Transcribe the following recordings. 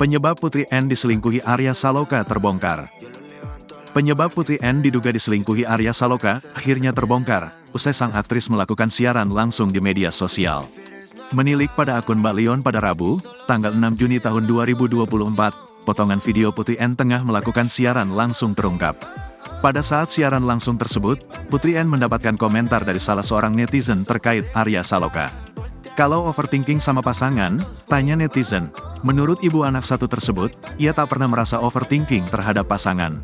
Penyebab Putri N diselingkuhi Arya Saloka terbongkar. Penyebab Putri N diduga diselingkuhi Arya Saloka akhirnya terbongkar, usai sang aktris melakukan siaran langsung di media sosial. Menilik pada akun Mbak Leon pada Rabu, tanggal 6 Juni tahun 2024, potongan video Putri N tengah melakukan siaran langsung terungkap. Pada saat siaran langsung tersebut, Putri N mendapatkan komentar dari salah seorang netizen terkait Arya Saloka. Kalau overthinking sama pasangan, tanya netizen. Menurut ibu anak satu tersebut, ia tak pernah merasa overthinking terhadap pasangan.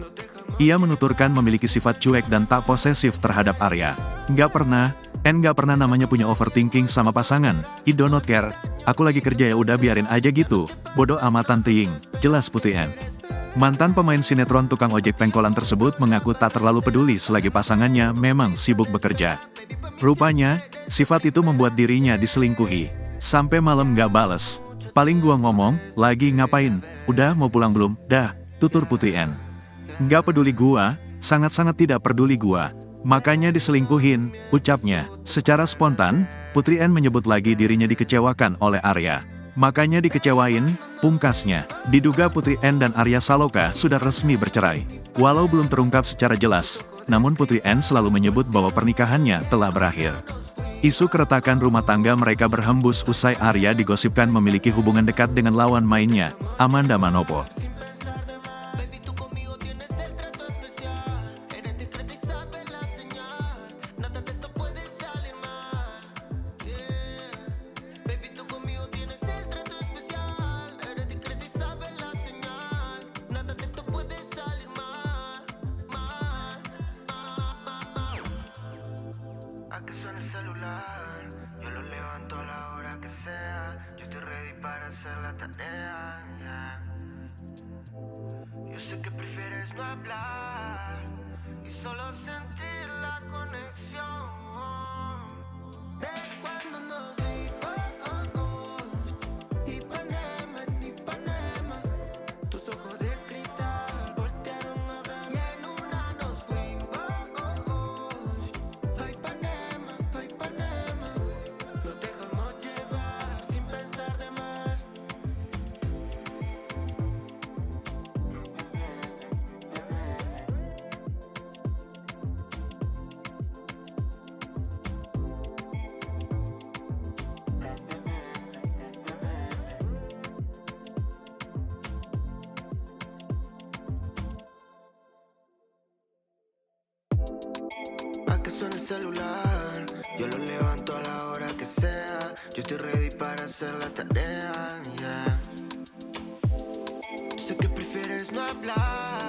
Ia menuturkan memiliki sifat cuek dan tak posesif terhadap Arya. Nggak pernah, nggak pernah namanya punya overthinking sama pasangan. I do not care. Aku lagi kerja ya udah biarin aja gitu. Bodoh amatan ting, jelas Putri N. Mantan pemain sinetron tukang ojek pengkolan tersebut mengaku tak terlalu peduli selagi pasangannya memang sibuk bekerja. Rupanya, sifat itu membuat dirinya diselingkuhi. Sampai malam nggak bales. Paling gua ngomong, lagi ngapain? Udah mau pulang belum? Dah, tutur Putri N. Nggak peduli gua, sangat-sangat tidak peduli gua. Makanya diselingkuhin, ucapnya. Secara spontan, Putri N menyebut lagi dirinya dikecewakan oleh Arya. Makanya dikecewain, pungkasnya. Diduga Putri N dan Arya Saloka sudah resmi bercerai. Walau belum terungkap secara jelas, namun Putri N selalu menyebut bahwa pernikahannya telah berakhir. Isu keretakan rumah tangga mereka berhembus usai Arya digosipkan memiliki hubungan dekat dengan lawan mainnya, Amanda Manopo. A que suene el celular, yo lo levanto a la hora que sea. Yo estoy ready para hacer la tarea, yeah. Yo sé que prefieres no hablar y solo sentir la conexión. De cuando nos vimos, Ipanema en Ipanema, tus ojos de cristal voltearon a ver y en una nos fuimos. Ay Panema, nos dejamos llevar sin pensar de más. A que suene el celular, yo lo levanto a la hora que sea. Yo estoy ready para hacer la tarea, yeah. Sé que prefieres no hablar